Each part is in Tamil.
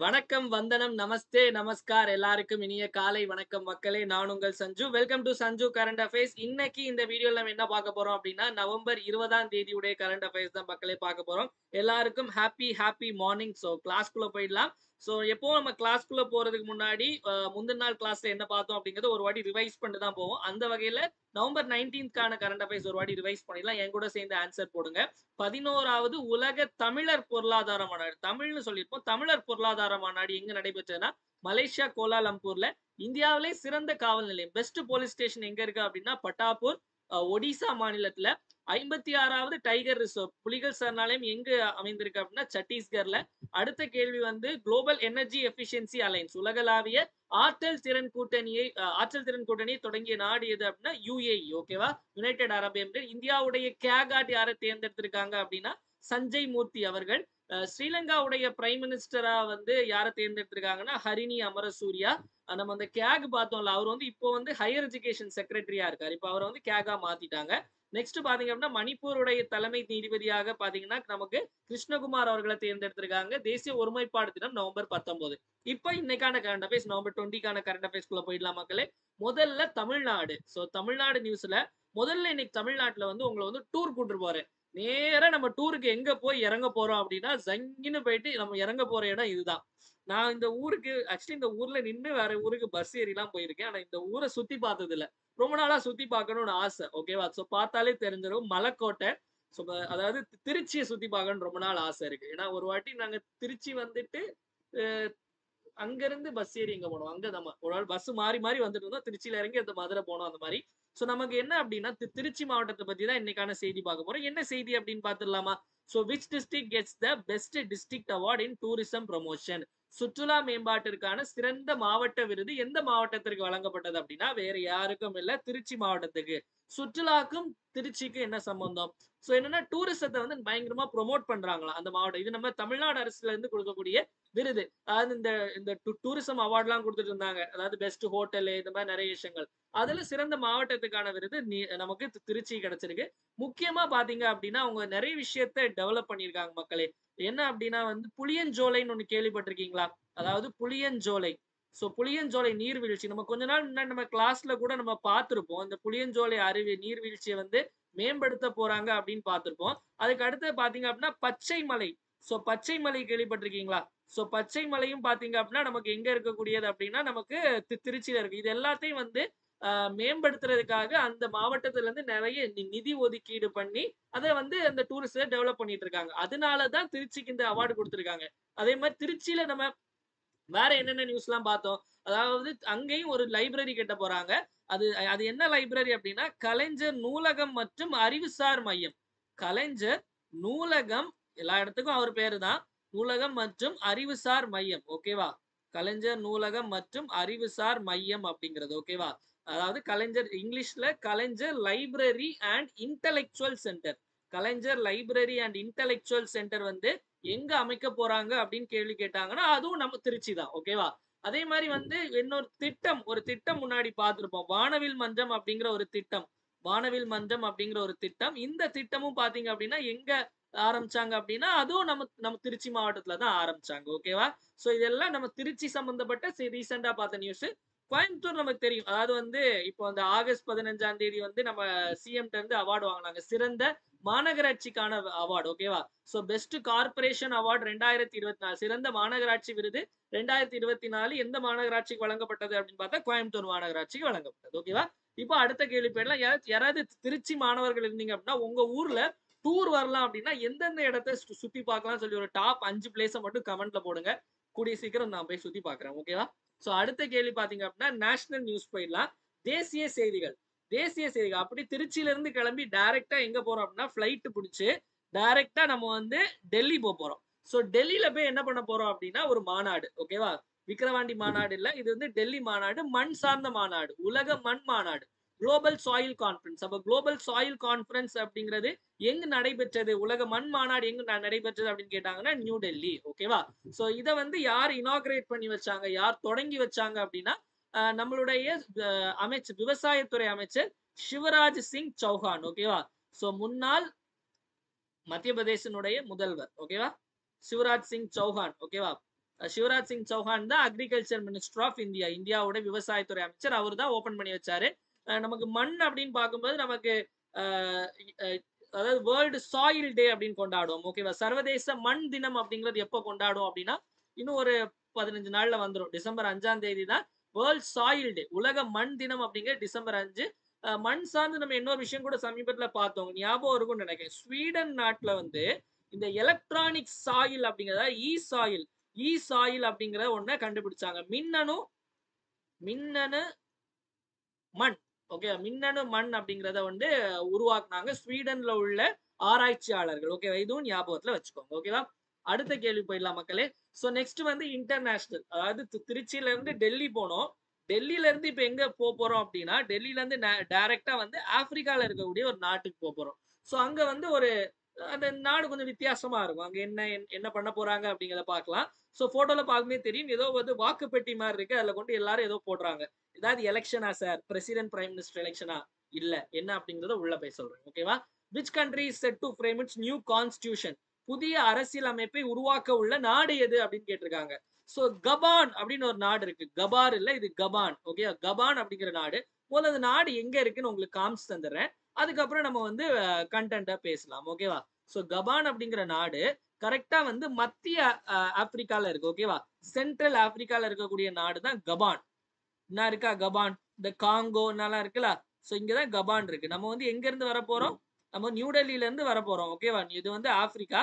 வணக்கம், வந்தனம், நமஸ்தே, நமஸ்கார். எல்லாருக்கும் இனிய காலை வணக்கம் மக்களே. நான் உங்கள் Sanju. Welcome to Sanju current affairs. இன்னைக்கு இந்த வீடியோல நம்ம என்ன பார்க்க போறோம் அப்படின்னா, நவம்பர் 20ஆம் தேதியுடைய கரண்ட் அஃபேர்ஸ் தான் மக்களே பார்க்க போறோம். எல்லாருக்கும் ஹாப்பி மார்னிங். ஸோ கிளாஸ்க்குள்ள போயிடலாம். ஸோ எப்பவும் நம்ம கிளாஸ்க்குள்ள போறதுக்கு முன்னாடி முந்தின நாள் கிளாஸ்ல என்ன பார்த்தோம் அப்படிங்கிறத ஒரு வாட்டி ரிவைஸ் பண்ணிட்டு தான் போவோம். அந்த வகையில நவம்பர் 19க்கான கரண்ட் அஃபேர்ஸ் ஒரு வாட்டி ரிவைஸ் பண்ணிடலாம். என் கூட சேர்ந்து ஆன்சர் போடுங்க. 11வது உலக தமிழர் பொருளாதார மாநாடு. தமிழ்னு சொல்லியிருப்போம். தமிழர் பொருளாதார மாநாடு எங்க நடைபெற்றதுன்னா, மலேசியா கோலாலம்பூர்ல. இந்தியாவிலே சிறந்த காவல் நிலையம், பெஸ்ட் போலீஸ் ஸ்டேஷன் எங்க இருக்கு அப்படின்னா, பட்டாபூர், ஒடிசா மாநிலத்துல. 56வது டைகர் ரிசர்வ் புலிகள் சரணாலயம் எங்க அமைந்திருக்கு அப்படின்னா, சத்தீஸ்கர்ல. அடுத்த கேள்வி வந்து குளோபல் எனர்ஜி எஃபிஷியன்சி அலைன்ஸ், உலகளாவிய ஆற்றல் திறன் கூட்டணியை தொடங்கிய நாடு எது அப்படின்னா யுஏஇ. ஓகேவா, யுனைடெட் அரபு எமிரேட். இந்தியாவுடைய கேகாட் யாரை தேர்ந்தெடுத்திருக்காங்க அப்படின்னா சஞ்சய் மூர்த்தி அவர்கள். ஸ்ரீலங்காவுடைய பிரைம் மினிஸ்டரா வந்து யாரை தேர்ந்தெடுத்திருக்காங்கன்னா ஹரிணி அமரசூரியா. நம்ம அந்த கேக் பார்த்தோம்ல, அவர் வந்து இப்போ வந்து ஹையர் எஜுகேஷன் செக்ரட்டரியா இருக்காரு. இப்போ அவரை வந்து கேகா மாத்திட்டாங்க. நெக்ஸ்ட் பாத்தீங்க அப்படின்னா மணிப்பூருடைய தலைமை நீதிபதியாக பாத்தீங்கன்னா நமக்கு கிருஷ்ணகுமார் அவர்களை தேர்ந்தெடுத்திருக்காங்க. தேசிய ஒருமைப்பாடு தினம் நவம்பர் 19. இப்ப இன்னைக்கான கரண்ட் அஃபேர்ஸ் நவம்பர் 20க்கான கரண்ட் அஃபேர்ஸ்க்குள்ள போயிடலாம் மக்களே. முதல்ல தமிழ்நாடு. சோ தமிழ்நாடு நியூஸ்ல முதல்ல இன்னைக்கு தமிழ்நாட்டுல வந்து உங்களை வந்து டூர் கூட்டு போறேன். நேரா நம்ம டூருக்கு எங்க போய் இறங்க போறோம் அப்படின்னா, ஜங்கின்னு போயிட்டு நம்ம இறங்க போற இடம் இதுதான். நான் இந்த ஊருக்கு ஆக்சுவலி இந்த ஊர்ல நின்னு வேற ஊருக்கு பஸ் ஏறிலாம் போயிருக்கேன். ஆனா இந்த ஊரை சுத்தி பார்த்தது இல்ல. ரொம்ப நாளா சுத்தி பார்க்கணும்னு ஆசை. ஓகேவா, சோ பார்த்தாலே தெரிஞ்சிடும். மலைக்கோட்டை. சோ அதாவது திருச்சியை சுத்தி பார்க்கணும்னு ரொம்ப நாள் ஆசை இருக்கு. ஏன்னா ஒரு வாட்டி நாங்க திருச்சி வந்துட்டு அங்க இருந்து பஸ் ஏறி இங்க போனோம். அங்க நம்ம ஒரு நாள் பஸ் மாறி மாறி வந்துட்டு இருந்தோம். திருச்சியில இறங்கி அடுத்து மதுரை போனோம் அந்த மாரி. சோ நமக்கு என்ன அப்படின்னா திருச்சி மாவட்டத்தை பத்தி தான் இன்னைக்கான செய்தி பார்க்க போறோம். என்ன செய்தி அப்படின்னு பார்த்துடலாமா? So which district gets the best district award in tourism promotion? சுற்றுலா மேம்பாட்டிற்கான சிறந்த மாவட்ட விருது எந்த மாவட்டத்திற்கு வழங்கப்பட்டது அப்படின்னா வேற யாருக்கும் இல்ல, திருச்சி மாவட்டத்துக்கு. சுற்றுலாக்கும் திருச்சிக்கு என்ன சம்பந்தம்? சோ என்னன்னா டூரிசத்தை வந்து பயங்கரமா ப்ரொமோட் பண்றாங்களாம் அந்த மாவட்டம். இது நம்ம தமிழ்நாடு அரசுல இருந்து கொடுக்கக்கூடிய விருது. அதாவது இந்த இந்த டூரிசம் அவார்ட்லாம் கொடுத்துட்டு இருந்தாங்க. அதாவது பெஸ்ட் ஹோட்டலு இந்த மாதிரி நிறைய விஷயங்கள். அதுல சிறந்த மாவட்டத்துக்கான விருது நமக்கு திருச்சி கிடைச்சிருக்கு. முக்கியமா பாத்தீங்க அப்படின்னா அவங்க நிறைய விஷயத்த டெவலப் பண்ணியிருக்காங்க மக்களே. என்ன அப்படின்னா வந்து புளியஞ்சோலைன்னு ஒண்ணு கேள்விப்பட்டிருக்கீங்களா? அதாவது புளியஞ்சோலை. சோ புளியஞ்சோலை நீர்வீழ்ச்சி நம்ம கொஞ்ச நாள் முன்னாடி நம்ம கிளாஸ்ல கூட நம்ம பார்த்திருப்போம். இந்த புளியஞ்சோலை அருவி நீர்வீழ்ச்சியை வந்து மேம்படுத்த போறாங்க அப்படின்னு பார்த்திருப்போம். அதுக்கு அடுத்து பாத்தீங்க அப்படின்னா பச்சை மலை. சோ பச்சை மலை கேள்விப்பட்டிருக்கீங்களா? சோ பச்சை மலையும் பாத்தீங்க அப்படின்னா நமக்கு எங்க இருக்கக்கூடியது அப்படின்னா நமக்கு திருச்சியில இருக்கு. இது எல்லாத்தையும் வந்து மேம்படுத்துறதுக்காக அந்த மாவட்டத்துல இருந்து நிறைய நிதி ஒதுக்கீடு பண்ணி அதை வந்து அந்த டூரிஸ்ட டெவலப் பண்ணிட்டு இருக்காங்க. அதனாலதான் திருச்சிக்கு இந்த அவார்டு கொடுத்திருக்காங்க. அதே மாதிரி திருச்சியில நம்ம வேற என்னென்ன நியூஸ் எல்லாம் பார்த்தோம். அதாவது அங்கேயும் ஒரு லைப்ரரி கட்ட போறாங்க. அது அது என்ன லைப்ரரி அப்படின்னா கலைஞர் நூலகம் மற்றும் அறிவுசார் மையம். கலைஞர் நூலகம், எல்லா இடத்துக்கும் அவர் பேரு தான். நூலகம் மற்றும் அறிவுசார் மையம். ஓகேவா, கலைஞர் நூலகம் மற்றும் அறிவுசார் மையம் அப்படிங்கிறது. ஓகேவா, அதாவது கலைஞர் இங்கிலீஷ்ல Kalaignar library and intellectual centre. Kalaignar library and intellectual centre வந்து எங்க அமைக்க போறாங்க அப்படின்னு கேள்வி கேட்டாங்கன்னா அதுவும் நம்ம திருச்சி தான். ஓகேவா, அதே மாதிரி வந்து இன்னொரு திட்டம், ஒரு திட்டம் முன்னாடி பார்த்திருப்போம். வானவில் மன்றம் அப்படிங்கிற ஒரு திட்டம். வானவில் மன்றம் அப்படிங்கிற ஒரு திட்டம். இந்த திட்டமும் பாத்தீங்க அப்படின்னா எங்க ஆரம்பிச்சாங்க அப்படின்னா அதுவும் நம்ம நம்ம திருச்சி மாவட்டத்துல தான் ஆரம்பிச்சாங்க. ஓகேவா, சோ இதெல்லாம் நம்ம திருச்சி சம்பந்தப்பட்ட ரீசெண்டா பார்த்த நியூஸ். கோயம்புத்தூர் நமக்கு தெரியும். அதாவது வந்து இப்போ அந்த ஆகஸ்ட் 15ஆம் தேதி வந்து நம்ம சிஎம் இருந்து அவார்டு வாங்கினாங்க. சிறந்த மாநகராட்சிக்கான அவார்டு. ஓகேவா, சோ பெஸ்ட் கார்பரேஷன் அவார்டு 2024. சிறந்த மாநகராட்சி விருது 2024 எந்த மாநகராட்சிக்கு வழங்கப்பட்டது அப்படின்னு பார்த்தா கோயம்புத்தூர் மாநகராட்சிக்கு வழங்கப்பட்டது. ஓகேவா, இப்போ அடுத்த கேள்வி போயிடலாம். யாராவது திருச்சி மாணவர்கள் இருந்தீங்க அப்படின்னா உங்க ஊர்ல டூர் வரலாம் அப்படின்னா எந்தெந்த இடத்தை சுத்தி பார்க்கலாம் சொல்லி ஒரு டாப் 5 பிளேஸை மட்டும் கமெண்ட்ல போடுங்க. கூடிய சீக்கிரம் நான் போய் சுத்தி பார்க்கிறேன். ஓகேவா, சோ அடுத்த கேள்வி பாத்தீங்க அப்படின்னா நேஷனல் நியூஸ் போயிடலாம். தேசிய செய்திகள். தேசிய செய்திகள் அப்படி திருச்சியில இருந்து கிளம்பி டைரக்டா எங்க போறோம் அப்படின்னா பிளைட் பிடிச்சு டைரக்டா நம்ம வந்து டெல்லி போறோம். சோ டெல்லியில போய் என்ன பண்ண போறோம் அப்படின்னா ஒரு மாநாடு. ஓகேவா, விக்கிரவாண்டி மாநாடு இல்ல, இது வந்து டெல்லி மாநாடு. மண் சார்ந்த மாநாடு, உலக மண் மாநாடு, குளோபல் சாயில் கான்ஃபரன்ஸ். அப்ப குளோபல் சாயில் கான்ஃபரன்ஸ் அப்படிங்கிறது எங்க நடைபெற்றது, உலக மண் மாநாடு எங்க நடைபெற்றது அப்படின்னு கேட்டாங்கன்னா நியூ டெல்லி. ஓகேவா, சோ இத வந்து யார் இனாகிரேட் பண்ணி வச்சாங்க, யார் தொடங்கி வச்சாங்க அப்படின்னா நம்மளுடைய விவசாயத்துறை அமைச்சர் சிவராஜ் சிங் சௌஹான். ஓகேவா, சோ முன்னாள் மத்திய பிரதேசனுடைய முதல்வர். ஓகேவா, சிவராஜ் சிங் சௌஹான். ஓகேவா, சிவராஜ் சிங் சௌஹான் தான் அக்ரிகல்ச்சர் மினிஸ்டர் ஆஃப் இந்தியா, இந்தியாவோட விவசாயத்துறை அமைச்சர். அவர் தான் ஓபன் பண்ணி வச்சாரு. நமக்கு மண் அப்படின்னு பார்க்கும்போது நமக்கு அஹ் அஹ் அதாவது வேர்ல்டு சாயில் டே அப்படின்னு கொண்டாடுவோம். ஓகேவா? சர்வதேச மண் தினம் அப்படிங்கிறது எப்போ கொண்டாடுவோம் அப்படின்னா இன்னும் ஒரு 15 நாள்ல வந்துடும். டிசம்பர் 5ஆம் தேதி தான் வேர்ல்ட் சாயில் டே, உலக மண் தினம் அப்படிங்கிற டிசம்பர் 5. மண் சார்ந்து நம்ம இன்னொரு விஷயம் கூட சமீபத்துல பார்த்தோம், ஞாபகம் இருக்கும்னு நினைக்கிறேன். ஸ்வீடன் நாட்டுல வந்து இந்த எலக்ட்ரானிக் சாயில் அப்படிங்கிறத இ சாயில் அப்படிங்கிற ஒண்ண கண்டுபிடிச்சாங்க. மின்னணு மண். ஓகே, மின்னணு மண் அப்படிங்கிறத வந்து உருவாக்குனாங்க ஸ்வீடன்ல உள்ள ஆராய்ச்சியாளர்கள். ஓகே, இதுவும் ஞாபகத்துல வச்சுக்கோங்க. ஓகேவா? அடுத்த கேள்வி போயிடலாம் மக்களே. சோ நெக்ஸ்ட் வந்து இன்டர்நேஷனல், அதாவது திருச்சியில இருந்து டெல்லி போனோம். டெல்லியில இருந்து இப்ப எங்க போறோம் அப்படின்னா, டெல்லியில இருந்து டைரக்டா வந்து ஆப்பிரிக்கால இருக்கக்கூடிய ஒரு நாட்டுக்கு போறோம். சோ அங்க வந்து ஒரு அந்த நாடு கொஞ்சம் வித்தியாசமா இருக்கும். அங்க என்ன பண்ண போறாங்க அப்படிங்கிறத பார்க்கலாம். சோ போட்டோல பார்க்கும்போது தெரியும், ஏதோ வந்து வாக்குப்பெட்டி மாதிரி இருக்கு. அதுல கொண்டு எல்லாரும் ஏதோ போடுறாங்க. ஏதாவது எலெக்ஷனா சார், பிரசிடென்ட் பிரைம் மினிஸ்டர் எலெக்ஷனா? இல்ல, என்ன அப்படிங்கறத உள்ள போய் சொல்றேன். ஓகேவா? Which country is set to frame it's new constitution? புதிய அரசியல் அமைப்பை உருவாக்க உள்ள நாடு எது அப்படின்னு கேட்டிருக்காங்க. சோ கபான் அப்படின்னு ஒரு நாடு இருக்கு. கபார் இல்ல, இது கபான். ஓகே, கபான் அப்படிங்கிற நாடு. முதல்ல அந்த நாடு எங்க இருக்குன்னு உங்களுக்கு காமிச்சு தந்துடுறேன். அதுக்கப்புறம் நம்ம வந்து கண்டென்ட்டா பேசலாம். ஓகேவா? சோ கபான் அப்படிங்கிற நாடு கரெக்டா வந்து மத்திய ஆப்பிரிக்கால இருக்கு. ஓகேவா? சென்ட்ரல் ஆப்பிரிக்கால இருக்கக்கூடிய நாடு தான் கபான். என்ன இருக்கா கபான்? இந்த காங்கோ நல்லா இருக்குல்ல? சோ இங்கதான் கபான் இருக்கு. நம்ம வந்து எங்க இருந்து வர போறோம்? நம்ம நியூ டெல்லியில இருந்து வர போறோம். ஓகேவா? இது வந்து ஆப்பிரிக்கா,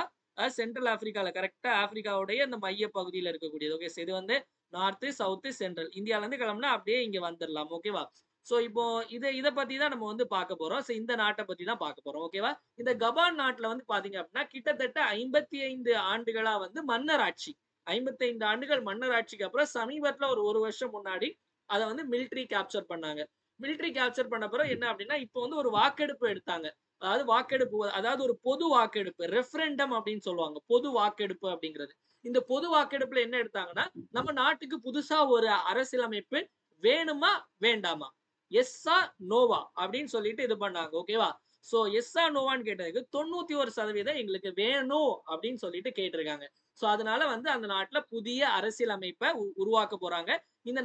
சென்ட்ரல் ஆப்பிரிக்கால, கரெக்டா ஆப்பிரிக்காவுடைய இந்த மைய பகுதியில இருக்கக்கூடியது. ஓகே, இது வந்து நார்த், சவுத், சென்ட்ரல். இந்தியால இருந்து கிளம்புனா அப்படியே இங்க வந்துடலாம். ஓகேவா? சோ இப்போ இத பத்தி தான் நம்ம வந்து பார்க்க போறோம். சோ இந்த நாட்டை பத்தி தான் பார்க்க போறோம். ஓகேவா? இந்த கபான் நாட்டுல வந்து பாத்தீங்க அப்படின்னா கிட்டத்தட்ட 55 ஆண்டுகளா வந்து மன்னர் ஆட்சி. 55 ஆண்டுகள் மன்னர் ஆட்சிக்கு அப்புறம் சமீபத்துல ஒரு வருஷம் முன்னாடி அதை வந்து மிலிட்ரி கேப்சர் பண்ணாங்க. மிலிட்ரி கேப்சர் பண்ண பிறகு என்ன அப்படின்னா இப்போ வந்து ஒரு வாக்கெடுப்பு எடுத்தாங்க. அதாவது வாக்கெடுப்பு, அதாவது ஒரு பொது வாக்கெடுப்பு, ரெஃபரண்டம் அப்படின்னு சொல்லுவாங்க. பொது வாக்கெடுப்பு அப்படிங்கிறது. இந்த பொது வாக்கெடுப்புல என்ன எடுத்தாங்கன்னா, நம்ம நாட்டுக்கு புதுசா ஒரு அரசியலமைப்பு வேணுமா வேண்டாமா, எஸ்ஸா நோவா அப்படின்னு சொல்லிட்டு இது பண்ணாங்க. ஓகேவா? சோ எஸ்ஸா நோவான்னு கேட்டதுக்கு 91% எங்களுக்கு வேணும் அப்படின்னு சொல்லிட்டு கேட்டிருக்காங்க. சோ அதனால வந்து அந்த நாட்டுல புதிய அரசியலமைப்பை உருவாக்க போறாங்க. இந்த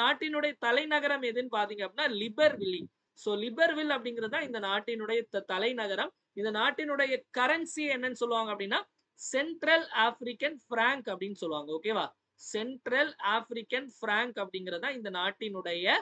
நாட்டினுடைய தலைநகரம் எதுன்னு பாத்தீங்க அப்படின்னா லிபர்வில்லி. சோ லிபர்வில் அப்படிங்கிறது தான் இந்த நாட்டினுடைய தலைநகரம். இந்த நாட்டினுடைய கரன்சி என்னன்னு சொல்லுவாங்க அப்படின்னா சென்ட்ரல் ஆப்பிரிக்கன் பிராங்க் அப்படின்னு சொல்லுவாங்க. ஓகேவா? சென்ட்ரல் ஆப்பிரிக்கன் பிராங்க் அப்படிங்கறதா இந்த நாட்டினுடைய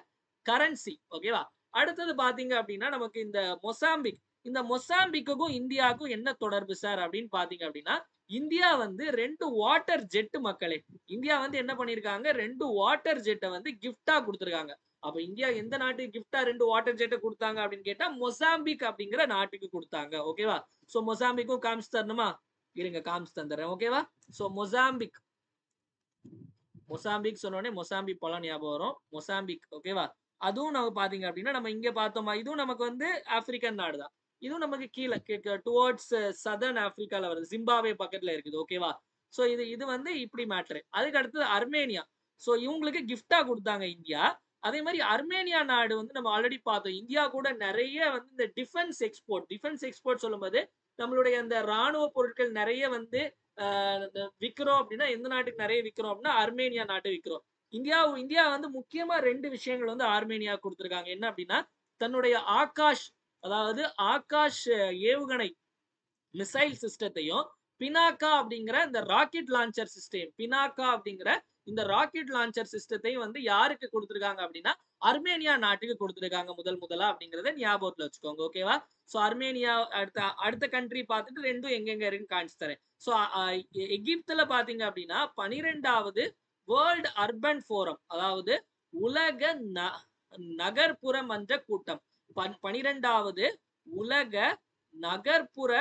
கரன்சி. ஓகேவா? அடுத்தது பாத்தீங்க அப்படின்னா நமக்கு இந்த மொசாம்பிக். இந்த மொசாம்பிக்குக்கும் இந்தியாவுக்கும் என்ன தொடர்பு சார் அப்படின்னு பாத்தீங்க அப்படின்னா, இந்தியா வந்து 2 வாட்டர் ஜெட் மக்களே. இந்தியா வந்து என்ன பண்ணிருக்காங்க, 2 வாட்டர் ஜெட்டை வந்து கிஃப்டா கொடுத்திருக்காங்க. அப்ப இந்தியா எந்த நாட்டுக்கு கிஃப்டா 2 வாட்டர் ஜெட்டை கொடுத்தாங்க அப்படின்னு கேட்டா மொசாம்பிக் அப்படிங்கிற நாட்டுக்கு கொடுத்தாங்க. ஓகேவா? சோ மொசாம்பிக்கும் காமிச்சு தரணுமா? இருங்க, காமிச்சு தந்துடுறேன். ஓகேவா? சோ மொசாம்பிக், மொசாம்பிக் சொன்னோடனே மொசாம்பிக் பழம் ஞாபகம் வரும். மொசாம்பிக். ஓகேவா? அதுவும் நம்ம பாத்தீங்க அப்படின்னா நம்ம இங்க பார்த்தோமா, இதுவும் நமக்கு வந்து ஆப்பிரிக்கன் நாடு தான். இதுவும் நமக்கு கீழே டுவர்ட்ஸ் சதர்ன் ஆப்பிரிக்கால வருது. ஜிம்பாவே பக்கத்துல இருக்குது. ஓகேவா? சோ இது வந்து இப்படி மேட்ரு. அதுக்கு அடுத்தது அர்மேனியா. சோ இவங்களுக்கு கிஃப்டா கொடுத்தாங்க இந்தியா. அதே மாதிரி அர்மேனியா நாடு வந்து நம்ம ஆல்ரெடி பார்த்தோம். இந்தியா கூட நிறைய வந்து இந்த டிஃபென்ஸ் எக்ஸ்போர்ட் சொல்லும்போது நம்மளுடைய அந்த ராணுவ பொருட்கள் நிறைய வந்து விக்கிறோம் அப்படின்னா எந்த நாட்டுக்கு நிறைய விக்கிறோம் அப்படின்னா அர்மேனியா நாட்டு விக்கிறோம். இந்தியா வந்து முக்கியமா 2 விஷயங்கள் வந்து ஆர்மேனியா கொடுத்திருக்காங்க. என்ன அப்படின்னா தன்னுடைய ஆகாஷ், அதாவது ஆகாஷ் ஏவுகணை மிசைல் சிஸ்டத்தையும், பினாக்கா அப்படிங்கிற இந்த ராக்கெட் லான்ச்சர் சிஸ்டம், பினாக்கா அப்படிங்கிற இந்த ராக்கெட் லான்ச்சர் சிஸ்டத்தையும் வந்து யாருக்கு கொடுத்திருக்காங்க அப்படின்னா அர்மேனியா நாட்டுக்கு கொடுத்திருக்காங்க முதலா அப்படிங்கறத ஞாபகத்துல வச்சுக்கோங்க. ஓகேவா? சோ அர்மேனியா அடுத்த கண்ட்ரி பார்த்துட்டு ரெண்டும் எங்கெங்க இருக்குன்னு காமிச்சு தரேன். சோ எகிப்துல பாத்தீங்க அப்படின்னா 12வது வேர்ல்ட் அர்பன் ஃபோரம், அதாவது உலக நகர்ப்புற மன்ற கூட்டம், 12வது உலக நகர்ப்புற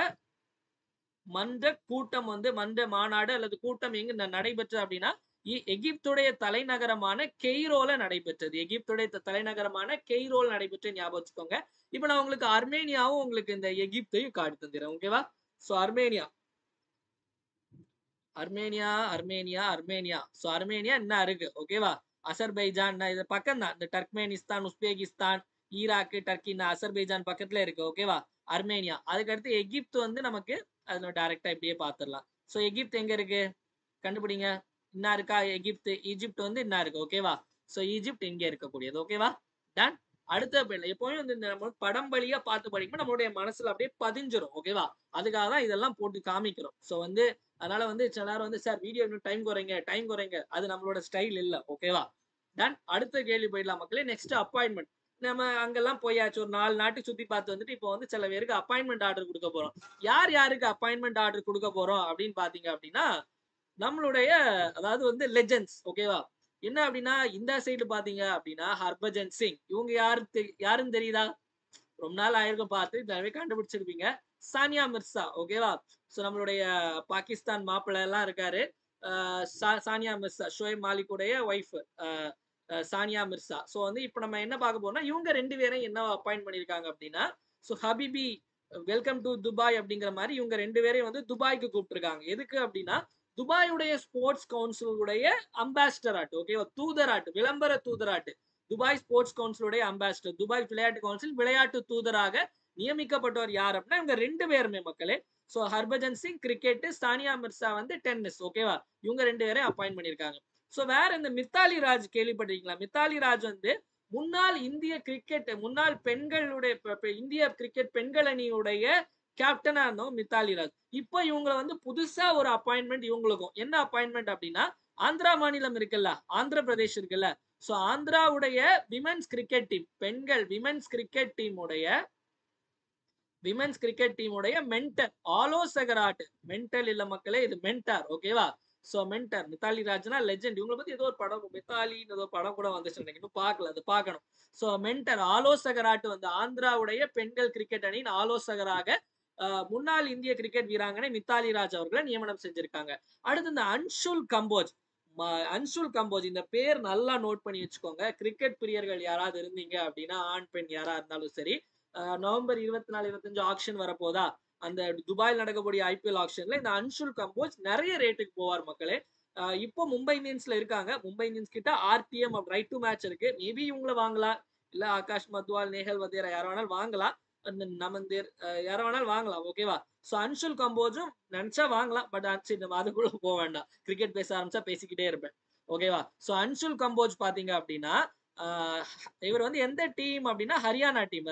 மன்ற கூட்டம் வந்து மன்ற மாநாடு அல்லது கூட்டம் எங்க நடைபெற்றது அப்படின்னா எகிப்துடைய தலைநகரமான கெய்ரோல நடைபெற்றது. எகிப்துடைய தலைநகரமான கெய்ரோல நடைபெற்ற ஞாபகம் வச்சுக்கோங்க. இப்ப நான் உங்களுக்கு அர்மேனியாவும் உங்களுக்கு இந்த எகிப்தையும் காட்டி தந்துடுறேன். ஓகேவா? சோ அர்மேனியா, அர்மேனியா, அர்மேனியா, அர்மேனியா. சோ அர்மேனியா என்ன இருக்கு? ஓகேவா? அசர்பைஜான் இது பக்கம் தான். இந்த டர்க்மேனிஸ்தான், உஸ்பெகிஸ்தான், ஈராக், டர்க்கி, அசர்பைஜான் பக்கத்துல இருக்கு. ஓகேவா? அர்மேனியா. அதுக்கடுத்து எகிப்து வந்து நமக்கு அதுல டைரக்டா இப்படியே பாத்துடலாம். சோ எகிப்து எங்க இருக்கு? கண்டுபிடிங்க. இன்னா இருக்கா, ஈஜிப்ட் வந்து இன்னா இருக்கு. ஓகேவா? சோ ஈஜிப்ட் இங்க இருக்கக்கூடியது. ஓகேவா? டன். அடுத்த பேர்ல எப்பவுமே வந்து நம்ம படம் வழியா பார்த்து படிக்கும்போது நம்மளுடைய மனசுல அப்படியே பதிஞ்சிரும். ஓகேவா? அதுக்காக தான் இதெல்லாம் போட்டு காமிக்கிறோம். சோ வந்து அதனால வந்து சில நேரம் வந்து சார் வீடியோ இன்னும் டைம் குறைங்க, டைம் குறைங்க. அது நம்மளோட ஸ்டைல் இல்ல. ஓகேவா? டன். அடுத்த கேள்வி போயிடலாம் மக்களே. Next appointment. நம்ம அங்கெல்லாம் போயாச்சு. ஒரு 4 நாட்டுக்கு சுத்தி பார்த்து வந்துட்டு, இப்போ வந்து சில பேருக்கு அப்பாயின்ட்மென்ட் ஆர்டர் குடுக்க போறோம். யார் யாருக்கு அப்பாயின்ட்மென்ட் ஆர்டர் குடுக்க போறோம் அப்படின்னு பார்த்தீங்க அப்படின்னா, நம்மளுடைய அதாவது வந்து லெஜெண்ட்ஸ். ஓகேவா? என்ன அப்படின்னா, இந்த சைடு பார்த்தீங்க அப்படின்னா, ஹர்பஜன் சிங். இவங்க யாருன்னு தெரியுதா? ரொம்ப நாள் ஆயிருக்கும் பார்த்து. தடவை கண்டுபிடிச்சிருப்பீங்க. சானியா மிர்சா. ஓகேவா? சோ நம்மளுடைய பாகிஸ்தான் மாப்பிள்ளை எல்லாம் இருக்காரு. சானியா மிர்சா, ஷோயப் மாலிக்குடைய ஒய்ஃப். அ சானியா மிர்சா. சோ வந்து இப்ப நம்ம என்ன பார்க்க போறோம்னா, இவங்க 2 பேரையும் என்ன அப்பாயிண்ட் பண்ணியிருக்காங்க அப்படின்னா, so habibi welcome to Dubai அப்படிங்கிற மாரி இவங்க 2 பேரையும் வந்து துபாய்க்கு கூப்பிட்டுருக்காங்க. எதுக்கு அப்படின்னா, துபாயுடைய ஸ்போர்ட்ஸ் கவுன்சிலுடைய அம்பாசிடராட்டு. ஓகேவா? தூதராட்டு, விளம்பர தூதராட்டு. துபாய் ஸ்போர்ட்ஸ் கவுன்சிலுடைய அம்பாசிடர். துபாய் விளையாட்டு கவுன்சில் விளையாட்டு தூதராக நியமிக்கப்பட்டவர் யார் அப்படின்னா, இவங்க 2 பேருமே மக்களே. சோ ஹர்பஜன் சிங் கிரிக்கெட், சானியா மிர்சா வந்து டென்னிஸ். ஓகேவா? இவங்க 2 பேரையும் அப்பாயிண்ட் பண்ணியிருக்காங்க. சோ வேற இந்த மித்தாலி ராஜ் கேள்விப்பட்டிருக்கீங்களா? மித்தாலி ராஜ் வந்து முன்னாள் இந்திய கிரிக்கெட் முன்னாள் பெண்களுடைய இந்திய கிரிக்கெட் பெண்கள் அணியுடைய கேப்டனா இருந்தோம் மித்தாலி ராஜ். இப்போ இவங்களை வந்து புதுசா ஒரு அப்பாயின்மெண்ட் இவங்களுக்கும். என்ன அப்பாயின்மெண்ட் அப்படின்னா, ஆந்திரா மாநிலம் இருக்குல்ல, ஆந்திர பிரதேஷ் இருக்குல்ல, சோ ஆந்திராவுடைய விமென்ஸ் கிரிக்கெட் டீம், பெண்கள் விமென்ஸ் கிரிக்கெட் டீமுடைய மென்டர், ஆலோசகராட்டு. மென்டல் இல்ல மக்களே, இது மென்டார். ஓகேவா? சோ மென்டர் மித்தாலி ராஜ்னா லெஜெண்ட். இவங்களை பத்தி ஏதோ ஒரு படம் மித்தாலின்னு ஏதோ படம் கூட வந்துச்சு எனக்கு இன்னும் பார்க்கல, அது பார்க்கணும். சோ மென்டர் ஆலோசகராட்டு வந்து ஆந்திராவுடைய பெண்கள் கிரிக்கெட் அணியின் ஆலோசகராக முன்னாள் இந்திய கிரிக்கெட் வீராங்கனை மித்தாலி ராஜ் அவர்களை நியமனம் செஞ்சிருக்காங்க. அடுத்து இந்த அன்சுல் கம்போஜ் இந்த பேர் நல்லா நோட் பண்ணி வச்சுக்கோங்க. கிரிக்கெட் பிரியர்கள் யாராவது இருந்தீங்க அப்படின்னா, ஆண் பெண் யாரா இருந்தாலும் சரி, நவம்பர் 24, 25 ஆக்ஷன் வரப்போதா, அந்த துபாயில் நடக்கக்கூடிய ஐபிஎல் ஆக்ஷன்ல இந்த அன்சுல் கம்போஜ் நிறைய ரேட்டுக்கு போவார் மக்களே. இப்போ மும்பை இந்தியன்ஸ்ல இருக்காங்க. மும்பை இந்தியன்ஸ் கிட்ட ஆர்டிஎம் ரைட் டு மேட்ச் இருக்கு. மேபி இவங்கள வாங்கலாம். இல்ல ஆகாஷ் மத்வால், நேஹல் வதேரா யார வேணாலும் வாங்கலாம். நமந்தேர் யார வேணாலும் வாங்கலாம். ஓகேவா? சோ அன்சுல் கம்போஜும் நினைச்சா வாங்கலாம். பட் நம்ம அதுக்குள்ள போக வேண்டாம். கிரிக்கெட் பேச ஆரம்பிச்சா பேசிக்கிட்டே இருப்பேன். ஓகேவா? சோ அன்சுல் கம்போஜ் பாத்தீங்க அப்படின்னா, இவர் வந்து எந்த டீம் அப்படின்னா ஹரியானா டீம்.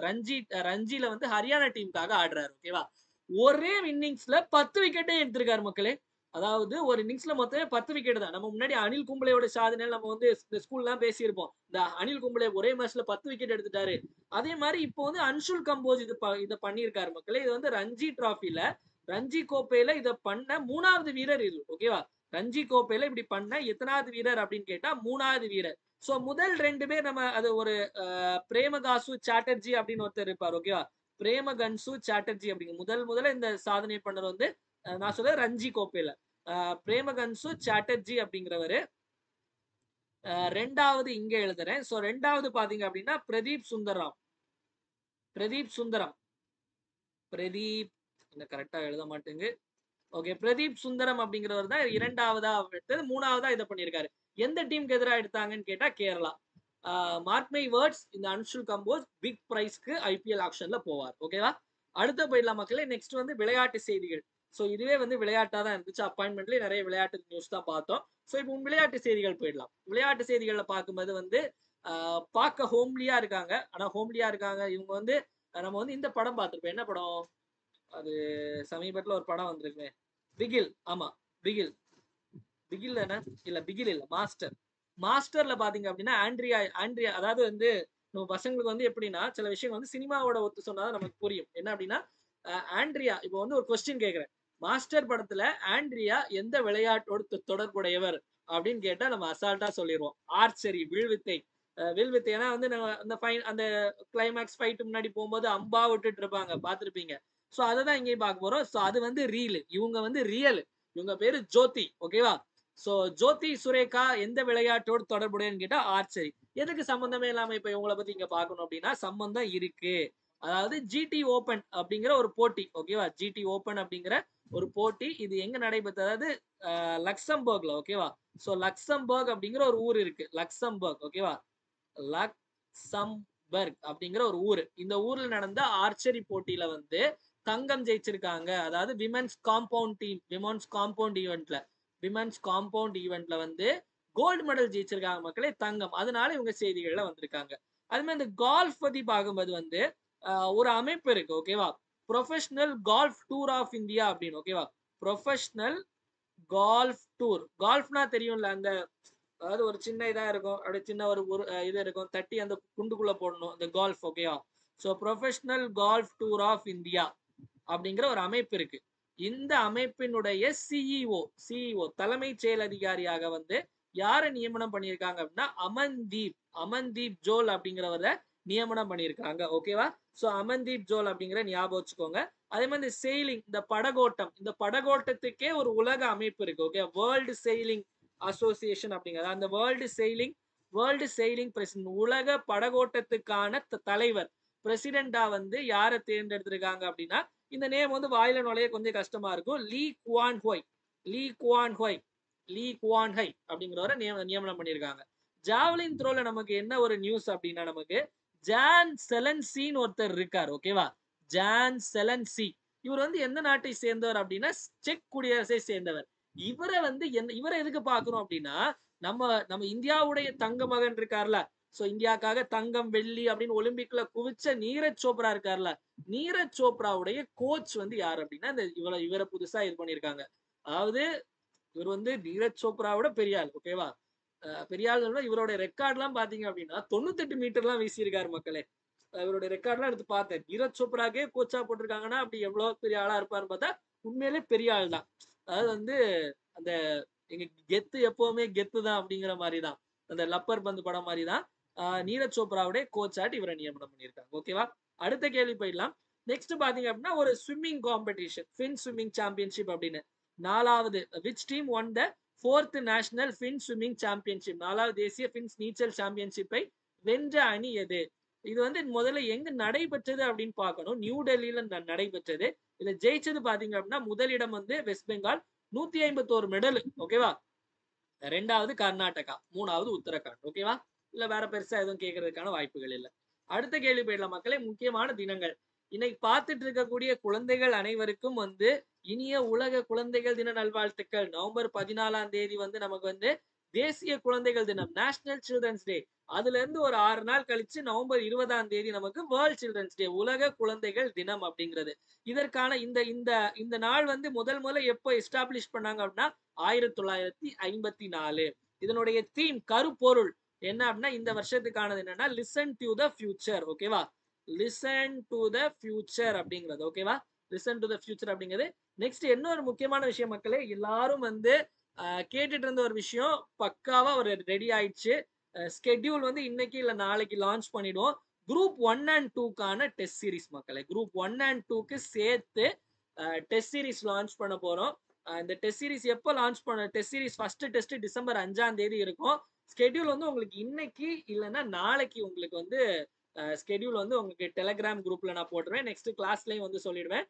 ரஞ்சில வந்து ஹரியானா டீமுக்காக ஆடுறாரு. ஓகேவா? ஒரே இன்னிங்ஸ்ல 10 விக்கெட்டே எடுத்திருக்காரு மக்களே. அதாவது ஒரு இன்னிங்ஸ்ல மொத்தமே 10 விக்கெட் தான். நம்ம முன்னாடி அனில் கும்ப்ளேயோட சாதனையில நம்ம வந்து இந்த ஸ்கூல்லாம் பேசியிருப்போம். இந்த அனில் கும்ப்ளே ஒரே மேட்ச்ல 10 விக்கெட் எடுத்துட்டாரு. அதே மாதிரி இப்போ வந்து அன்சுல் கம்போஜ் இத பண்ணியிருக்காரு மக்களே. இது வந்து ரஞ்சி டிராஃபில, ரஞ்சி கோப்பையில இத பண்ண 3வது வீரர் இது. ஓகேவா? ரஞ்சி கோப்பையில இப்படி பண்ண எத்தனாவது வீரர் அப்படின்னு கேட்டா 3வது வீரர். சோ முதல் 2 பேர் நம்ம அது ஒரு பிரேமகாசு சாட்டர்ஜி அப்படின்னு ஒருத்தர் இருப்பார். ஓகேவா? பிரேமகன்சு சாட்டர்ஜி அப்படிங்க முதல்ல இந்த சாதனை பண்ணவர் வந்து நான் சொல்ல ரஞ்சி கோப்பையில பிரேமகன்சு சாட்டர்ஜி அப்படிங்கிறவரு. 2வது இங்க எழுதுறேன். சோ 2வது பாத்தீங்க அப்படின்னா பிரதீப் சுந்தரம். பிரதீப் கரெக்டா எழுத மாட்டேங்குது. ஓகே, பிரதீப் சுந்தரம் அப்படிங்கிறவர் தான் 2வதா எடுத்தது. 3வதா இதை பண்ணியிருக்காரு. எந்த டீமுக்கு எதிராக எடுத்தாங்கன்னு கேட்டா கேரளா. மார்க் மை வேர்ட்ஸ், இந்த அன்சுல் கம்போஸ் பிக் பிரைஸ்க்கு ஐபிஎல் ஆக்ஷன்ல போவார். ஓகேவா? அடுத்த போயிடலாம் மக்களே. நெக்ஸ்ட் வந்து விளையாட்டு செய்திகள். சோ இதுவே வந்து விளையாட்டா தான் இருந்துச்சு. அப்பாயின்மெண்ட்லயே நிறைய விளையாட்டு நியூஸ் தான் பார்த்தோம். சோ இப்போ விளையாட்டு செய்திகள் போயிடலாம். விளையாட்டு செய்திகள்ல பார்க்கும்போது வந்து பார்க்க ஹோம்லியா இருக்காங்க. ஆனா ஹோம்லியா இருக்காங்க. இவங்க வந்து நம்ம வந்து இந்த படம் பார்த்திருப்போம். என்ன படம் அது? சமீபத்துல ஒரு படம் வந்திருக்கு, பிகில். ஆமா, பிகில். பிகில் தானே? இல்ல பிகில் இல்ல, மாஸ்டர். மாஸ்டர்ல பாத்தீங்க அப்படின்னா ஆண்ட்ரியா அதாவது வந்து நம்ம பசங்களுக்கு வந்து எப்படின்னா சில விஷயம் வந்து சினிமாவோட ஒத்து சொன்னாதான் நமக்கு புரியும். என்ன அப்படின்னா ஆண்ட்ரியா இப்போ வந்து ஒரு கொஸ்டின் கேட்கிறேன். மாஸ்டர் படத்துல ஆண்ட்ரியா எந்த விளையாட்டோடு தொடர்புடையவர் அப்படின்னு கேட்டா நம்ம அசால்ட்டா சொல்லிடுவோம். ஆர்ச்சரி, வில்வித்தை. வில்வித்தை ஏன்னா வந்து அந்த கிளைமேக்ஸ் ஃபைட் முன்னாடி போகும்போது அம்பா விட்டுட்டு இருப்பாங்க, பாத்திருப்பீங்க. சோ அததான் இங்கேயும் பார்க்க போறோம். சோ அது வந்து ரீல், இவங்க வந்து ரியல். இவங்க பேரு ஜோதி. ஓகேவா? சோ ஜோதி சுரேகா எந்த விளையாட்டோடு தொடர்புடையன்னு கேட்டா ஆர்ச்சரி. எதுக்கு சம்பந்தமே இல்லாம இப்ப இவங்களை பத்தி இங்க பார்க்கணும் அப்படின்னா சம்பந்தம் இருக்கு. அதாவது ஜிடி ஓபன் அப்படிங்கிற ஒரு போட்டி. ஓகேவா? ஜிடி ஓபன் அப்படிங்கிற ஒரு போட்டி. இது எங்க நடைபெற்றது? அதாவது லக்சம்பர்க்ல. ஓகேவா? சோ லக்சம்பர்க் அப்படிங்கிற ஒரு ஊர் இருக்கு. லக்சம்பர்க். ஓகேவா? லக்சம்பர்க் அப்படிங்கிற ஒரு ஊர். இந்த ஊர்ல நடந்த ஆர்ச்சரி போட்டியில வந்து தங்கம் ஜெயிச்சிருக்காங்க. அதாவது விமென்ஸ் காம்பவுண்ட் ஈவென்ட்ல விமன்ஸ் காம்பவுண்ட் ஈவெண்ட்ல வந்து கோல்டு மெடல் ஜெயிச்சிருக்காங்க மக்களே, தங்கம். அதனால இவங்க செய்திகள்ல வந்திருக்காங்க. அது மாதிரி இந்த கால்ஃப் பத்தி பார்க்கும்போது வந்து ஒரு அமைப்பு இருக்கு ஓகேவா, professional golf tour of India அப்படின்னு ஓகேவா. ப்ரொஃபஷனல் கால்ஃப் டூர், கால்ஃப்னா தெரியும்ல, அந்த அதாவது ஒரு சின்ன இதா இருக்கும், அப்படியே சின்ன ஒரு இது இருக்கும், தட்டி அந்த குண்டுக்குள்ள போடணும், இந்த கால்ஃப் ஓகேவா. So professional golf tour of India அப்படிங்கிற ஒரு அமைப்பு இருக்கு. இந்த அமைப்பினுடைய சிஇஓ தலைமைச் செயல் அதிகாரியாக வந்து யாரை நியமனம் பண்ணியிருக்காங்க அப்படின்னா அமன்தீப் ஜோல் அப்படிங்கிறவரை நியமனம் பண்ணியிருக்காங்க ஓகேவா. ஸோ அமன்தீப் ஜோல் அப்படிங்கிற ஞாபகம் வச்சுக்கோங்க. அதே மாதிரி இந்த செயிலிங், இந்த படகோட்டம், இந்த படகோட்டத்துக்கே ஒரு உலக அமைப்பு இருக்கு ஓகே, வேர்ல்டு செயிலிங் அசோசியேஷன் அப்படிங்கிறது. அந்த வேர்ல்டு செயிலிங் பிரசிடென்ட், உலக படகோட்டத்துக்கான தலைவர் பிரசிடென்டா வந்து யாரை தேர்ந்தெடுத்திருக்காங்க அப்படின்னா, இந்த நேம் வந்து வாயில நுழைய கொஞ்சம் கஷ்டமா இருக்கும், லீ குவான் ஹை அப்படிங்கிறவரை நியமனம் பண்ணியிருக்காங்க. ஜாவலின் த்ரோல நமக்கு என்ன ஒரு நியூஸ் அப்படின்னா, நமக்கு ஜான் செலன்சின்னு ஒருத்தர் இருக்கார் ஓகேவா. ஜான் செலன்சி இவர் வந்து எந்த நாட்டை சேர்ந்தவர் அப்படின்னா, செக் குடியரசை சேர்ந்தவர். இவரை எதுக்கு பாக்குறோம் அப்படின்னா, நம்ம இந்தியாவுடைய தங்க மகன் இருக்கார்ல, சோ இந்தியாக்காக தங்கம் வெள்ளி அப்படின்னு ஒலிம்பிக்ல குவிச்ச நீரஜ் சோப்ரா இருக்கார்ல, நீரஜ் சோப்ராவுடைய கோச் வந்து யார் அப்படின்னா இந்த இவரை புதுசா இது பண்ணிருக்காங்க. அதாவது இவர் வந்து நீரஜ் சோப்ராவோட பெரிய ஆள் ஓகேவா. பெரிய ஆள் இவரோட ரெக்கார்ட் எல்லாம் பாத்தீங்க அப்படின்னா 98 மீட்டர் எல்லாம் வீசியிருக்காரு மக்களே. இவருடைய ரெக்கார்ட் எல்லாம் எடுத்து பார்த்தேன். நீரஜ் சோப்ராக்கே கோச்சா போட்டிருக்காங்கன்னா அப்படி எவ்வளவு பெரிய ஆளா இருப்பாருன்னு பார்த்தா உண்மையிலே பெரிய ஆள் தான். அதாவது வந்து அந்த எங்க கெத்து எப்பவுமே கெத்து தான் அப்படிங்கிற மாதிரிதான், அந்த லப்பர் பந்து படம் மாதிரிதான் நீரஜ் சோப்ராவுடைய கோச்சாட் இவரை நியமனம் பண்ணியிருக்காங்க ஓகேவா. அடுத்த கேள்வி போயிடலாம். நெக்ஸ்ட் பாத்தீங்க அப்படின்னா ஒரு swimming competition, fin swimming championship அப்படின்னு 4வது which team one the 4th national fin swimming championship, 4வது தேசிய ஃபின்ஸ் நீச்சல் சாம்பியன்ஷிப்பை வென்ற அணி எது? இது வந்து முதல்ல எங்க நடைபெற்றது அப்படின்னு பார்க்கணும். நியூ டெல்லியில நடைபெற்றது. இதுல ஜெயிச்சது பாத்தீங்க அப்படின்னா முதலிடம் வந்து வெஸ்ட் பெங்கால் 151 மெடல் ஓகேவா. 2வது கர்நாடகா, 3வது உத்தரகாண்ட் ஓகேவா. இல்ல வேற பெருசா எதுவும் கேட்கறதுக்கான வாய்ப்புகள் இல்ல. அடுத்த கேள்வி போயிடலாம் மக்களே. முக்கியமான தினங்கள் இன்னைக்கு பார்த்துட்டு இருக்கக்கூடிய குழந்தைகள் அனைவருக்கும் வந்து இனிய உலக குழந்தைகள் தின நல்வாழ்த்துக்கள். நவம்பர் 14ஆம் தேதி வந்து நமக்கு வந்து தேசிய குழந்தைகள் தினம், நேஷனல் சில்ட்ரன்ஸ் டே. அதுல இருந்து ஒரு 6 நாள் கழிச்சு நவம்பர் 20ஆம் தேதி நமக்கு வேர்ல்ட் சில்ட்ரன்ஸ் டே, உலக குழந்தைகள் தினம் அப்படிங்கிறது. இதற்கான இந்த இந்த இந்த நாள் வந்து முதல்ல எப்போ எஸ்டாப்ளிஷ் பண்ணாங்க அப்படின்னா 1954. இதனுடைய தீம், கருப்பொருள் என்ன அப்படின்னா இந்த வருஷத்துக்கானது என்னன்னா லிசன் டு த ஃபியூச்சர் ஓகேவா. லிசன் டு த ஃபியூச்சர் அப்படிங்கிறது ஓகேவா. லிசன் டு த ஃபியூச்சர் அப்படிங்கிறது. நெக்ஸ்ட் இன்னொரு முக்கியமான விஷயம் மக்களே, எல்லாரும் வந்து கேட்டுட்டு இருந்த ஒரு விஷயம் பக்காவா ஒரு ரெடி ஆயிடுச்சு. ஸ்கெட்யூல் வந்து இன்னைக்கு இல்ல நாளைக்கு லான்ச் பண்ணிடுவோம். குரூப் 1 and 2க்கான டெஸ்ட் சீரிஸ் மக்களே. குரூப் 1 and 2க்கு சேர்த்து டெஸ்ட் சீரிஸ் லான்ச் பண்ண போறோம். இந்த டெஸ்ட் சீரிஸ் எப்போ லான்ச் பண்ண, test series first test December 5ஆம் தேதி இருக்கும். ஸ்கெட்யூல் வந்து உங்களுக்கு இன்னைக்கு இல்லைன்னா நாளைக்கு உங்களுக்கு வந்து ஸ்கெட்யூல் வந்து உங்களுக்கு டெலிகிராம் குரூப்ல நான் போட்டுருவேன். நெக்ஸ்ட் கிளாஸ்லயும் வந்து சொல்லிடுவேன்.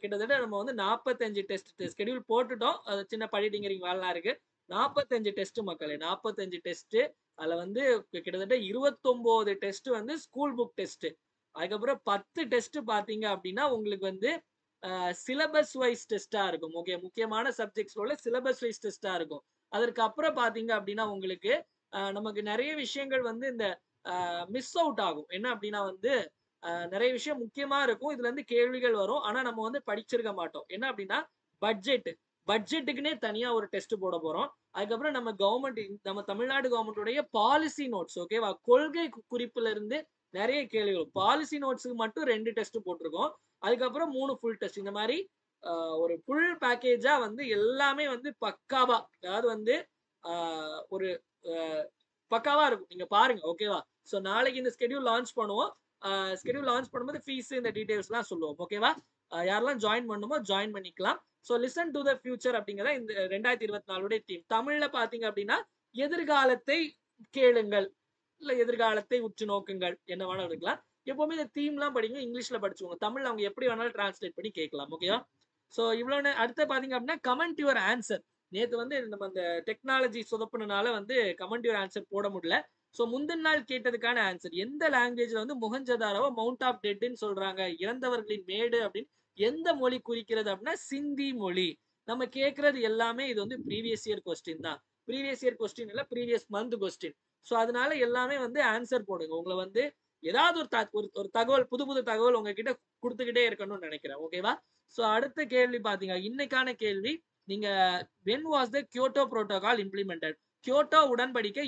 கிட்டத்தட்ட நம்ம வந்து 45 டெஸ்ட் ஸ்கெட்யூல் போட்டுட்டோம். அது சின்ன படிடிங்கரிங் வேலைலாம் இருக்கு. 45 டெஸ்ட் மக்களே, 45 டெஸ்ட். அதுல வந்து கிட்டத்தட்ட 29 டெஸ்ட் வந்து ஸ்கூல் புக் டெஸ்ட். அதுக்கப்புறம் 10 டெஸ்ட் பாத்தீங்க அப்படின்னா உங்களுக்கு வந்து சிலபஸ் வைஸ் டெஸ்டா இருக்கும் ஓகே. முக்கியமான சப்ஜெக்ட்ஸ்ல உள்ள சிலபஸ் வைஸ் டெஸ்டா இருக்கும். அதற்கு அப்புறம் பாத்தீங்க அப்படின்னா உங்களுக்கு நமக்கு நிறைய விஷயங்கள் வந்து இந்த மிஸ் அவுட் ஆகும். என்ன அப்படின்னா வந்து நிறைய விஷயம் முக்கியமா இருக்கும். இதுல இருந்து கேள்விகள் வரும். ஆனா நம்ம வந்து படிச்சிருக்க மாட்டோம். என்ன அப்படின்னா பட்ஜெட்டுக்குன்னே தனியா ஒரு டெஸ்ட் போட போறோம். அதுக்கப்புறம் நம்ம கவர்மெண்ட், நம்ம தமிழ்நாடு கவர்மெண்டோடைய பாலிசி நோட்ஸ் ஓகேவா, கொள்கை குறிப்புல இருந்து நிறைய கேள்விகள். பாலிசி நோட்ஸுக்கு மட்டும் 2 டெஸ்ட் போட்டிருக்கோம். அதுக்கப்புறம் 3 ஃபுல் டெஸ்ட். இந்த மாதிரி ஒரு ஃபுல் பேக்கேஜா வந்து எல்லாமே வந்து பக்காவா, அதாவது வந்து ஒரு பக்காவா இருக்கும். நீங்க பாருங்க ஓகேவா. சோ நாளைக்கு இந்த ஸ்கெட்யூல் லான்ச் பண்ணுவோம். ஸ்கெட்யூல் லான்ச் பண்ணும்போது ஃபீஸ் இந்த டீடைல்ஸ் எல்லாம் சொல்லுவோம் ஓகேவா. யாரெல்லாம் ஜாயின் பண்ணுமோ ஜாயின் பண்ணிக்கலாம். So listen to the future அப்படிங்கிற இந்த 2024 தீம். தமிழ்ல பாத்தீங்க அப்படின்னா எதிர்காலத்தை கேளுங்கள், இல்ல எதிர்காலத்தை உற்று நோக்குங்கள், என்ன வேணாலும் இருக்கலாம். எப்பவுமே இந்த தீம் எல்லாம் படிங்க, இங்கிலீஷ்ல படிச்சுக்கோங்க. தமிழ்ல அவங்க எப்படி வேணாலும் டிரான்ஸ்லேட் பண்ணி கேட்கலாம் ஓகேவா. சோ இவ்வளவு அடுத்த பாத்தீங்க அப்படின்னா கமெண்ட் யுவர் ஆன்சர். நேத்து வந்து நம்ம அந்த டெக்னாலஜி சொதப்புனால வந்து கமெண்ட் யுவர் ஆன்சர் போட முடியல. சோ முந்தின நாள் கேட்டதுக்கான ஆன்சர், எந்த லாங்குவேஜ்ல வந்து முகஞ்சதாரோவை மவுண்ட் ஆஃப் டெட்ன்னு சொல்றாங்க, இறந்தவர்களின் மேடு அப்படின்னு எந்த மொழி குறிக்கிறது அப்படின்னா சிந்தி மொழி. நம்ம கேட்கறது எல்லாமே இது வந்து ப்ரீவியஸ் இயர் கொஸ்டின் தான். ப்ரீவியஸ் இயர் கொஸ்டின் இல்ல, ப்ரீவியஸ் மந்த் கொஸ்டின். சோ அதனால எல்லாமே வந்து ஆன்சர் போடுங்க. உங்கள வந்து ஏதாவது ஒரு தகவல், புது புது தகவல் உங்ககிட்ட குடுத்துக்கிட்டே இருக்கணும்னு நினைக்கிறேன். ஓகேவா? சோ அடுத்த கேள்வி பாத்தீங்க, இன்னைக்கான கேள்வி, நீங்க when was the Kyoto Protocol implemented? Kyoto உடன்படிக்கை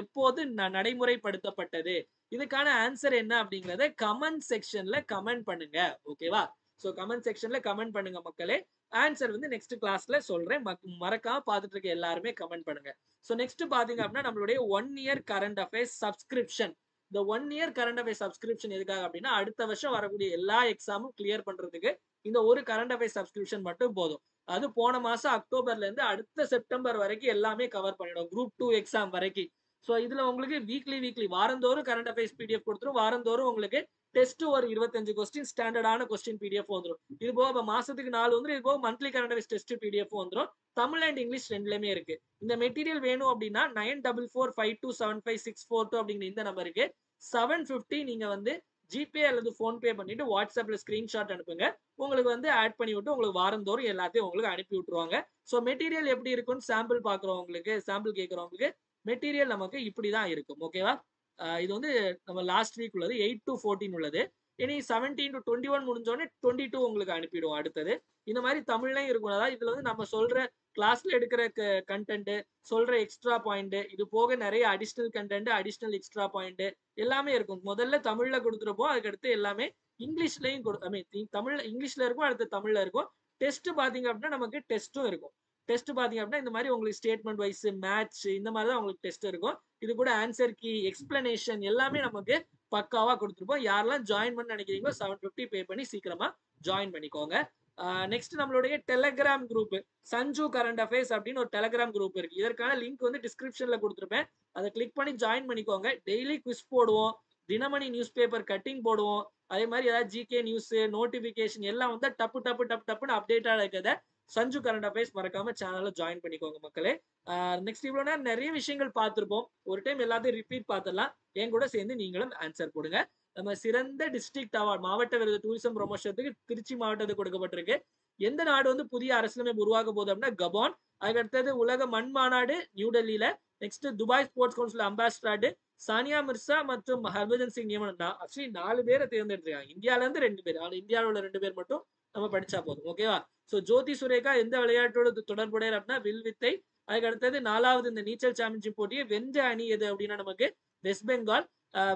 எப்போது நடைமுறைப்படுத்தப்பட்டது? இதுக்கான ஆன்சர் என்ன அப்படிங்கறத கமெண்ட் செக்ஷன்ல கமெண்ட் பண்ணுங்க. ஓகேவா? சோ கமெண்ட் செக்ஷன்ல கமெண்ட் பண்ணுங்க மக்களே. ஆன்சர் வந்து நெக்ஸ்ட் கிளாஸ்ல சொல்றேன். மறக்காம பாத்துட்டு இருக்க எல்லாருமே கமெண்ட் பண்ணுங்க. சோ நெக்ஸ்ட் பாத்தீங்க அப்படின்னா நம்மளுடைய 1 இயர் கரண்ட் அஃபேர்ஸ் சப்ஸ்கிரிப்ஷன். இந்த 1 இயர் கரண்ட் அஃபேர்ஸ் சப்ஸ்கிரிப்ஷன் எதுக்காக அப்படின்னா அடுத்த வருஷம் வரக்கூடிய எல்லா எக்ஸாமும் கிளியர் பண்றதுக்கு இந்த ஒரு கரண்ட் அஃபேர்ஸ் சப்ஸ்கிரிப்ஷன் மட்டும் போதும். அது போன மாசம் அக்டோபர்ல இருந்து அடுத்த செப்டம்பர் வரைக்கும் எல்லாமே கவர் பண்ணிடும். குரூப் 2 எக்ஸாம் வரைக்கும். சோ இதுல உங்களுக்கு வீக்லி வாரந்தோறும் கரண்ட் அஃபேர்ஸ் பிடிஎஃப் கொடுத்துரும். வாரந்தோறும் உங்களுக்கு டெஸ்ட் ஒரு 25 கொஸ்டின் ஸ்டாண்டர்டான கொஸ்டின் பிடிஎஃப் வந்துரும். இது போக மாசத்துக்கு 4 வந்துரும். இது போக monthly current affairs test PDF வந்துரும். தமிழ் அண்ட் இங்கிலீஷ் ரெண்டுலயுமே இருக்கு. இந்த மெட்டீரியல் வேணும் அப்படின்னா 9445275642 அப்படிங்கிற இந்த நம்பருக்கு 750 நீங்க வந்து ஜிபே அல்லது போன்பே பண்ணிட்டு வாட்ஸ்அப்ல ஸ்கிரீன்ஷாட் அனுப்புங்க. உங்களுக்கு வந்து ஆட் பண்ணி விட்டு உங்களுக்கு வாரந்தோறும் எல்லாத்தையும் உங்களுக்கு அனுப்பி விட்டுருவாங்க. சோ மெட்டீரியல் எப்படி இருக்கும்னு சாம்பிள் பாக்குறவங்களுக்கு, சாம்பிள் கேட்கறவங்களுக்கு மெட்டீரியல் நமக்கு இப்படிதான் இருக்கும். ஓகேவா? இது வந்து நம்ம லாஸ்ட் வீக் உள்ளது, 8 to 14 உள்ளது. இனி 17 to 21 முடிஞ்சோடனே 22 உங்களுக்கு அனுப்பிடுவோம் அடுத்தது. இந்த மாதிரி தமிழ்லயும் இருக்கும். அதாவது இதுல வந்து நம்ம சொல்ற கிளாஸ்ல எடுக்கிற கண்டென்ட், சொல்ற எக்ஸ்ட்ரா பாயிண்ட், இது போக நிறைய additional content, additional extra point எல்லாமே இருக்கும். முதல்ல தமிழ்ல கொடுத்துருப்போம். அதுக்கடுத்து எல்லாமே இங்கிலீஷ்லயும் ஐ மீன் தமிழ் இங்கிலீஷ்ல இருக்கும், அடுத்து தமிழ்ல இருக்கும். டெஸ்ட் பாத்தீங்க அப்படின்னா நமக்கு டெஸ்ட்டும் இருக்கும். டெஸ்ட் பாத்தீங்க அப்படின்னா இந்த மாதிரி உங்களுக்கு ஸ்டேட்மெண்ட் வைஸ், மேட்ச் இந்த மாதிரி தான் உங்களுக்கு டெஸ்ட் இருக்கும். இது கூட ஆன்சர் கீ, எக்ஸ்பிளனேஷன் எல்லாமே நமக்கு பக்காவா கொடுத்துருப்போம். யாரெல்லாம் ஜாயின் பண்ண நினைக்கிறீங்களோ 750 பே பண்ணி சீக்கிரமா ஜாயின் பண்ணிக்கோங்க. நெக்ஸ்ட் நம்மளுடைய Telegram group, Sanju current affairs அப்படின்னு ஒரு டெலகிராம் குரூப் இருக்கு. இதற்கான லிங்க் வந்து டிஸ்கிரிப்ஷன்ல கொடுத்துருப்பேன். அதை கிளிக் பண்ணி ஜாயின் பண்ணிக்கோங்க. டெய்லி குவிஸ் போடுவோம், தினமணி நியூஸ் பேப்பர் கட்டிங் போடுவோம். அதே மாதிரி ஏதாவது ஜிகே நியூஸ், நோட்டிபிகேஷன் எல்லாம் வந்து டப்புன்னு அப்டேட்டா இருக்கிறத சஞ்சு கரண்ட் அஃபேர்ஸ் மறக்காம சேனல்ல ஜாயின் பண்ணிக்கோங்க மக்களே. நெக்ஸ்ட் இவ்வளவு நேரம் நிறைய விஷயங்கள் பார்த்திருப்போம். ஒரு டைம் எல்லாத்தையும் ரிப்பீட் பார்த்துடலாம். என் கூட சேர்ந்து நீங்களும் ஆன்சர் போடுங்க. நம்ம சிறந்த டிஸ்ட்ரிக்ட் அவார்ட், மாவட்ட விருது டூரிசம் ப்ரொமோஷனுக்கு திருச்சி மாவட்டத்துக்கு கொடுக்கப்பட்டிருக்கு. எந்த நாடு வந்து புதிய அரசியலமைப்பு உருவாக்க போகுது அப்படின்னா கபான். அதுக்கு அடுத்தது உலக மண் மாநாடு நியூ டெல்லியில. Next Dubai sports council ambassador Sania Mirza மற்றும் ஹர்பஜன் சிங் நியமனம். ஆக்சுவலி 4 பேரை தேர்ந்தெடுத்திருக்காங்க. இந்தியால இருந்து 2 பேர். இந்தியாவில் உள்ள 2 பேர் மட்டும் நம்ம படிச்சா போதும். ஓகேவா? சோ ஜோதி சுரேகா எந்த விளையாட்டோட தொடர்புடைய அப்படின்னா வில்வித்தை. அதுக்கு அடுத்தது 4வது இந்த நீச்சல் சாம்பியன்ஷிப் போட்டியை வென்ற அணி எது அப்படின்னா நமக்கு West Bengal.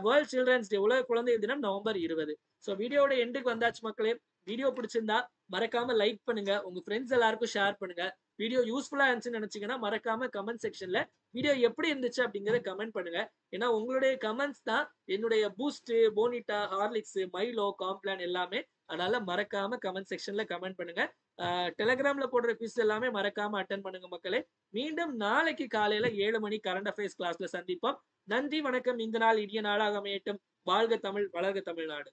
World children's day, உலக குழந்தைகள் தினம் நவம்பர் 20. சோ வீடியோட எண்டுக்கு வந்தாச்சு மக்களே. வீடியோ பிடிச்சிருந்தா மறக்காம லைக் பண்ணுங்க, உங்க ஃப்ரெண்ட்ஸ் எல்லாருக்கும் ஷேர் பண்ணுங்க. வீடியோ யூஸ்ஃபுல்லா இருந்துச்சுன்னு நினைச்சீங்கன்னா மறக்காம கமெண்ட் செக்ஷன்ல வீடியோ எப்படி இருந்துச்சு அப்படிங்கறத கமெண்ட் பண்ணுங்க. ஏன்னா உங்களுடைய கமெண்ட்ஸ் தான் என்னுடைய பூஸ்ட், போனிட்டா, ஹார்லிக்ஸ், மைலோ, காம்ப்ளான் எல்லாமே. அதனால மறக்காம கமெண்ட் செக்ஷன்ல கமெண்ட் பண்ணுங்க. டெலிகிராம்ல போடுற குவிஸ் எல்லாமே மறக்காம அட்டென்ட் பண்ணுங்க மக்களே. மீண்டும் நாளைக்கு காலையில 7 மணி கரண்ட் அஃபேர்ஸ் கிளாஸ்ல சந்திப்போம். நன்றி, வணக்கம். இந்த நாள் இனிய நாளாக அமையட்டும். வாழ்க தமிழ், வளர்க தமிழ்நாடு.